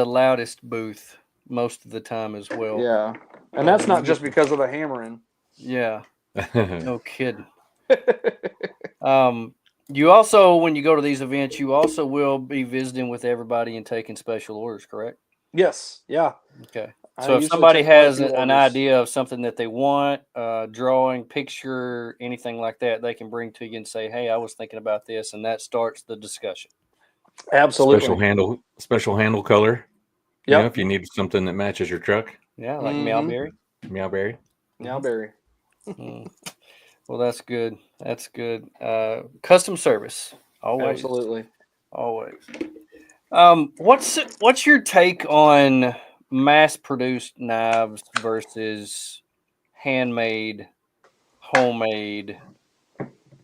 loudest booth most of the time as well. Yeah, and that's not just because of the hammering. Yeah, no kidding. You also, when you go to these events, you also will be visiting with everybody and taking special orders, correct? Yes. Yeah. Okay. I So if usually somebody take quite a has few an orders. idea of something that they want, drawing, picture, anything like that, they can bring to you and say, hey, I was thinking about this, and that starts the discussion. Absolutely. Special handle color. Yep. You know, if you need something that matches your truck. Yeah, like Meowberry. Meowberry. Well, that's good. That's good. Custom service. Always. Absolutely. Always. What's your take on mass-produced knives versus handmade, homemade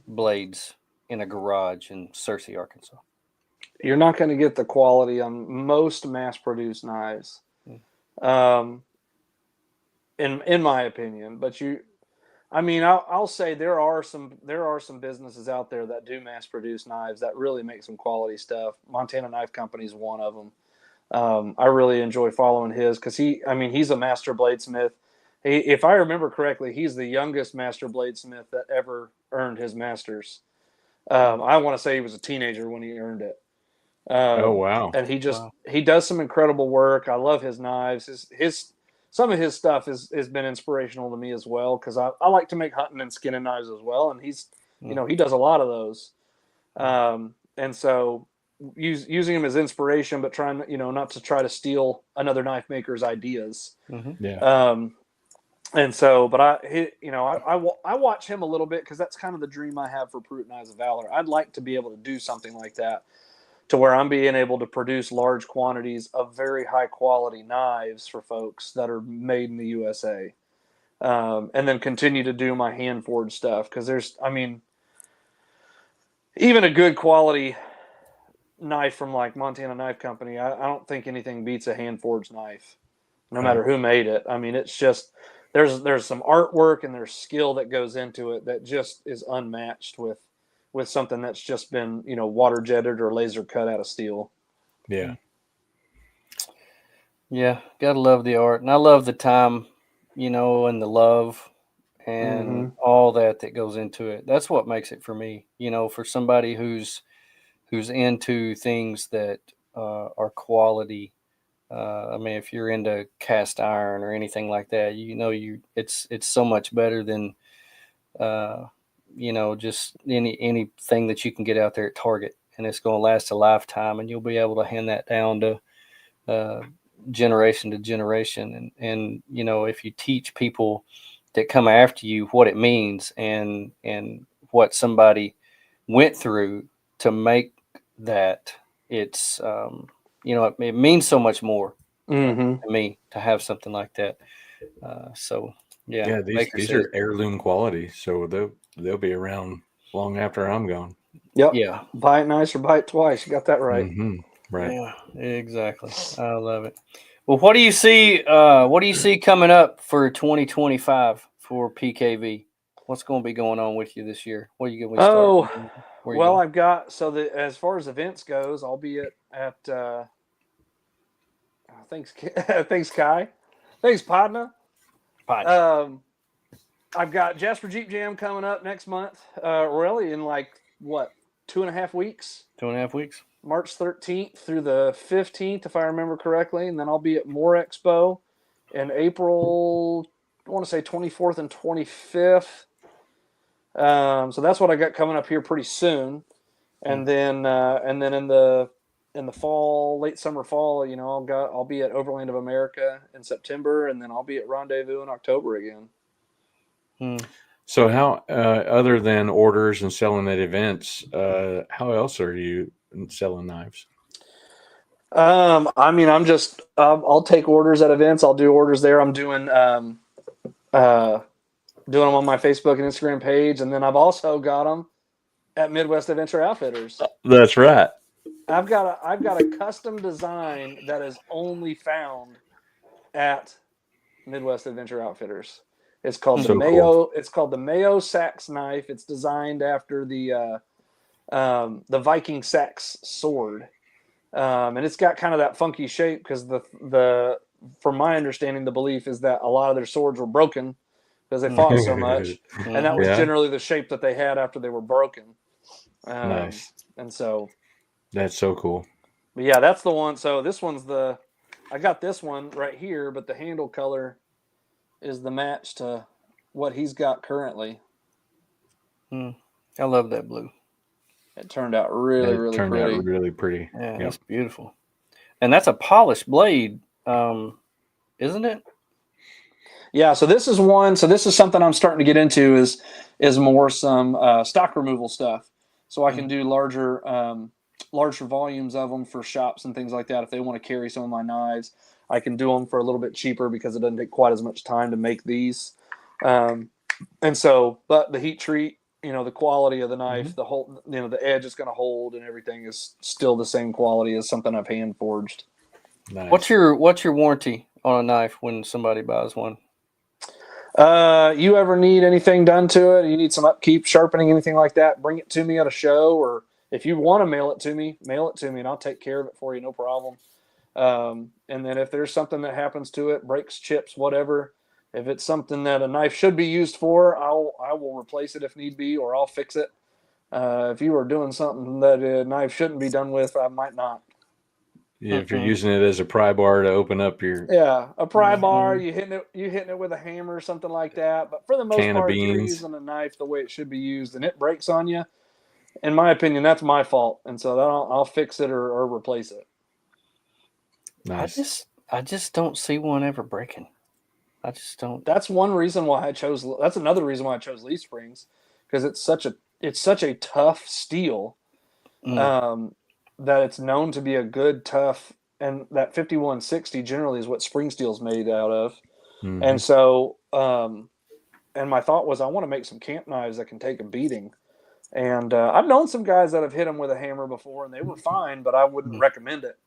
blades in a garage in Searcy, Arkansas? You're not going to get the quality on most mass-produced knives, in my opinion. But I'll say there are some businesses out there that do mass-produce knives that really make some quality stuff. Montana Knife Company is one of them. I really enjoy following his because he's a master bladesmith. If I remember correctly, he's the youngest master bladesmith that ever earned his master's. I want to say he was a teenager when he earned it. Oh wow! And he does some incredible work. I love his knives. Some of his stuff has been inspirational to me as well because I like to make hunting and skinning knives as well, and he does a lot of those. And so using him as inspiration, but trying not to try to steal another knife maker's ideas. Yeah. And so, but I watch him a little bit because that's kind of the dream I have for Pruitt Knives of Valor. I'd like to be able to do something like that, to where I'm being able to produce large quantities of very high quality knives for folks that are made in the USA, and then continue to do my hand forged stuff because even a good quality knife from like Montana Knife Company, I don't think anything beats a hand forged knife, no matter who made it. I mean, it's just there's some artwork and there's skill that goes into it that just is unmatched with something that's just been, you know, water jetted or laser cut out of steel. Yeah. Yeah, gotta love the art, and I love the time, you know, and the love and all that goes into it. That's what makes it for me. You know, for somebody who's into things that are quality. I mean, if you're into cast iron or anything like that, you know, it's so much better than you know, just anything that you can get out there at Target, and it's going to last a lifetime, and you'll be able to hand that down to uh, generation to generation. And you know, if you teach people that come after you what it means and what somebody went through to make that, it's you know, it means so much more to me to have something like that. So yeah, These are heirloom quality, so they'll be around long after I'm gone. Yep. Yeah. Buy it nice or buy it twice. You got that right. Right. Yeah, exactly. I love it. Well, what do you see? What do you see coming up for 2025 for PKV? What's going to be going on with you this year? What are you going to start? Where you Well, going? I've got as far as events goes, I'll be at thanks thanks Kai, thanks Podna. I've got Jasper Jeep Jam coming up next month. Really in like what 2.5 weeks. 2.5 weeks. March 13th through the 15th, if I remember correctly, and then I'll be at More Expo in April. I want to say 24th and 25th. So that's what I got coming up here pretty soon, and then in the fall, late summer, fall, you know, I'll be at Overland of America in September, and then I'll be at Rendezvous in October again. So how, other than orders and selling at events, how else are you selling knives? I mean, I'll take orders at events. I'll do orders there. I'm doing them on my Facebook and Instagram page, and then I've also got them at Midwest Adventure Outfitters. That's right. I've got a custom design that is only found at Midwest Adventure Outfitters. It's called the Mayo. Cool. It's called the Mayo Sax knife. It's designed after the Viking Sax sword, and it's got kind of that funky shape because from my understanding, the belief is that a lot of their swords were broken because they fought so much, and that was generally the shape that they had after they were broken. Nice. And so that's so cool. But yeah, that's the one. So this one's I got this one right here, but the handle color is the match to what he's got currently. I love that blue. It turned out really pretty. Yeah, that's beautiful. And that's a polished blade, isn't it? Yeah, so this is one. So this is something I'm starting to get into is more some stock removal stuff. So I can do larger volumes of them for shops and things like that. If they want to carry some of my knives, I can do them for a little bit cheaper because it doesn't take quite as much time to make these. And so, but the heat treat, you know, the quality of the knife, the whole, you know, the edge is going to hold and everything is still the same quality as something I've hand forged. Nice. What's your warranty on a knife when somebody buys one? You ever need anything done to it? You need some upkeep, sharpening, anything like that? Bring it to me at a show, or if you want to mail it to me, and I'll take care of it for you, no problem. And then if there's something that happens to it, breaks, chips, whatever, if it's something that a knife should be used for, I will replace it if need be, or I'll fix it. If you are doing something that a knife shouldn't be done with, I might not. Yeah, if you're using it as a pry bar to open up your a pry bar, you hitting it with a hammer or something like that. But for the most part, if you're using a knife the way it should be used and it breaks on you, in my opinion, that's my fault, and so I'll fix it or replace it. Nice. I just don't see one ever breaking. I just don't. That's one reason why I chose. That's another reason why I chose Leaf Springs, because it's such a tough steel. That it's known to be a good, tough, and that 5160 generally is what spring steel is made out of. And so, and my thought was I want to make some camp knives that can take a beating. And I've known some guys that have hit them with a hammer before, and they were fine, but I wouldn't recommend it.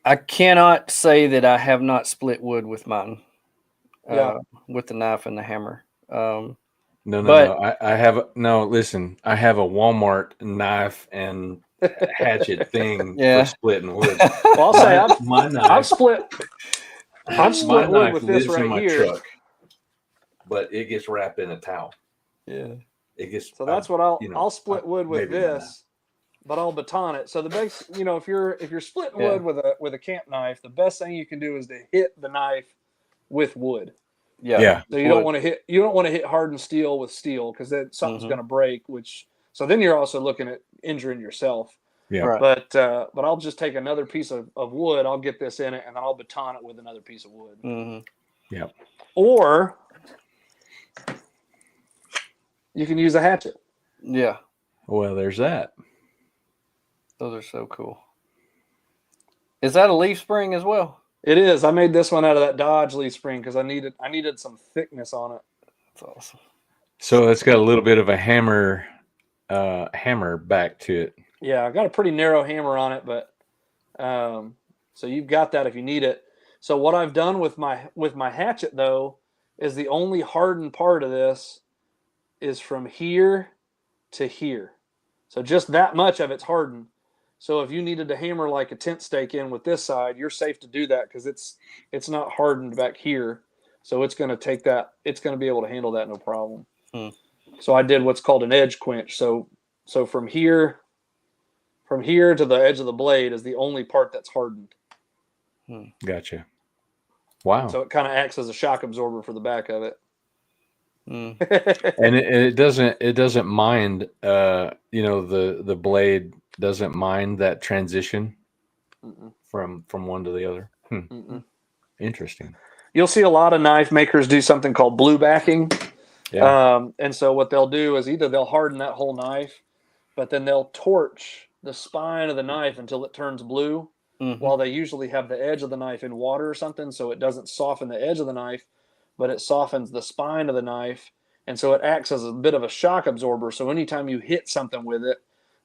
I cannot say that I have not split wood with mine. With the knife and the hammer. No. I have listen, I have a Walmart knife and hatchet thing for splitting wood. Well, I'll say I've split wood with this right here. Truck, but it gets wrapped in a towel. Yeah. It gets so that's what I'll split wood with this, but I'll baton it. So the best, if you're splitting wood with a camp knife, the best thing you can do is to hit the knife with wood. Yeah. So you don't want to hit hardened steel with steel, because then something's going to break. So then you're also looking at injuring yourself. Yeah. Right. But I'll just take another piece of wood. I'll get this in it, and then I'll baton it with another piece of wood. Mm-hmm. Yeah. Or you can use a hatchet. Yeah. Well, there's that. Those are so cool. Is that a leaf spring as well? It is. I made this one out of that Dodge leaf spring because I needed some thickness on it. That's awesome. So it's got a little bit of a hammer back to it. Yeah, I got a pretty narrow hammer on it, but so you've got that if you need it. So what I've done with my hatchet, though, is the only hardened part of this is from here to here. So just that much of it's hardened. So if you needed to hammer like a tent stake in with this side, you're safe to do that because it's not hardened back here. So it's going to take that. It's going to be able to handle that no problem. So I did what's called an edge quench. So from here to the edge of the blade is the only part that's hardened. Gotcha. Wow. So it kind of acts as a shock absorber for the back of it. And it doesn't mind, the blade doesn't mind that transition from one to the other. Interesting. You'll see a lot of knife makers do something called blue backing. Yeah. And so what they'll do is either they'll harden that whole knife, but then they'll torch the spine of the knife until it turns blue, while they usually have the edge of the knife in water or something, so it doesn't soften the edge of the knife, but it softens the spine of the knife, and so it acts as a bit of a shock absorber. So anytime you hit something with it,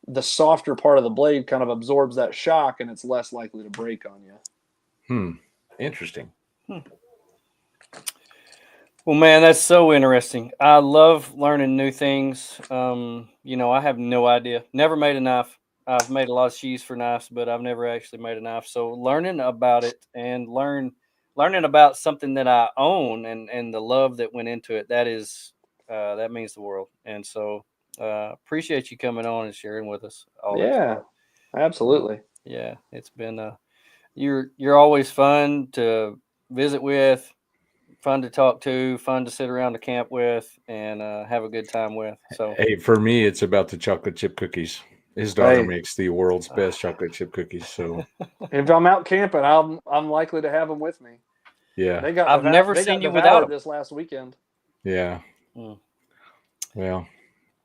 the softer part of the blade kind of absorbs that shock, and it's less likely to break on you. Interesting. Well, man, that's so interesting. I love learning new things. I have no idea. Never made a knife. I've made a lot of sheaths for knives, but I've never actually made a knife. So learning about it and learning about something that I own and the love that went into it, that means the world. And so appreciate you coming on and sharing with us all that stuff. Absolutely. Yeah, it's been you're always fun to visit with, fun to talk to, fun to sit around the camp with, and have a good time with. So hey, for me, it's about the chocolate chip cookies. His daughter makes the world's best chocolate chip cookies. So if I'm out camping, I'm likely to have them with me. Yeah, I've never seen you without them this last weekend. Yeah. Well,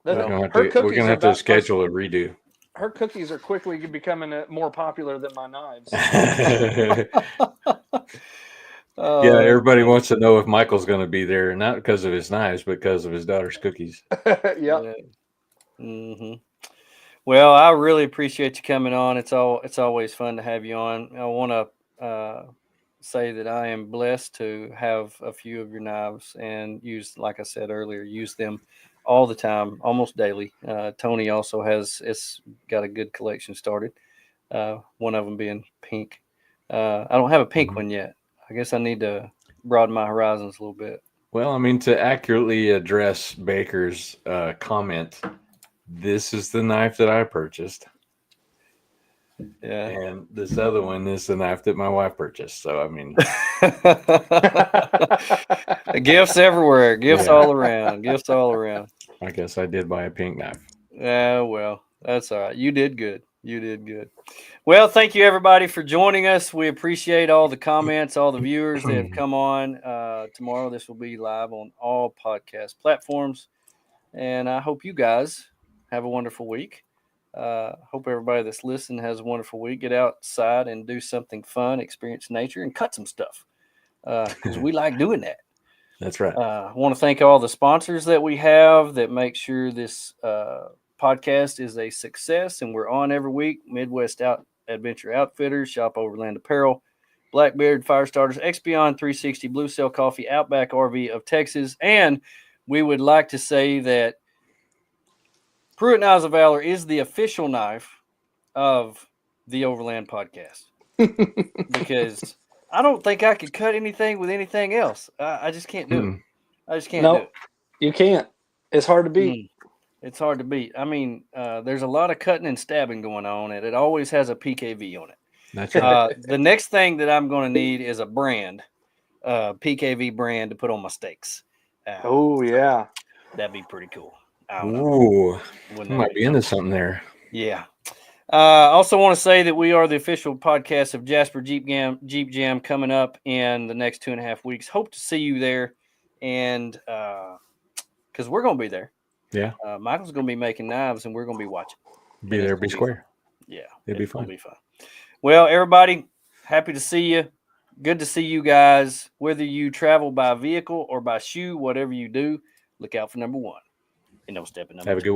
we're gonna have to schedule a redo. Her cookies are quickly becoming more popular than my knives. Yeah, everybody wants to know if Michael's going to be there, not because of his knives, but because of his daughter's cookies. Yeah. Well, I really appreciate you coming on. It's always fun to have you on. I want to say that I am blessed to have a few of your knives and use, like I said earlier, use them all the time, almost daily. Tony also it's got a good collection started. One of them being pink. I don't have a pink one yet. I guess I need to broaden my horizons a little bit. Well, I mean, to accurately address Baker's comment, this is the knife that I purchased. Yeah. And this other one is the knife that my wife purchased. So, I mean, gifts everywhere, gifts all around, gifts all around. I guess I did buy a pink knife. Yeah, well, that's all right. You did good. You did good. Well, thank you everybody for joining us. We appreciate all the comments, all the viewers that have come on. Tomorrow, this will be live on all podcast platforms. And I hope you guys have a wonderful week. Hope everybody that's listening has a wonderful week. Get outside and do something fun, experience nature, and cut some stuff because we like doing that. That's right. I want to thank all the sponsors that we have that make sure this podcast is a success, and we're on every week. Midwest Adventure Outfitters, Shop Overland Apparel, Blackbeard Firestarters, Expion 360, Blue Cell Coffee, Outback RV of Texas, and we would like to say that Pruitt Knives of Valor is the official knife of the Overland podcast because I don't think I could cut anything with anything else. I just can't do it. I just can't do it. You can't. It's hard to beat. It's hard to beat. I mean, there's a lot of cutting and stabbing going on, and it always has a PKV on it. That's right. The next thing that I'm going to need is a brand, PKV brand to put on my steaks. Oh, yeah. That'd be pretty cool. Ooh, might be into something there. Yeah. I also want to say that we are the official podcast of Jasper Jeep Jam coming up in the next 2.5 weeks. Hope to see you there, and because we're going to be there. Yeah. Michael's going to be making knives, and we're going to be watching. Be there, be square. Yeah, it'd be fun. It'll be fun. Well, everybody, happy to see you. Good to see you guys. Whether you travel by vehicle or by shoe, whatever you do, look out for number one. And don't step in number two. Have a good one.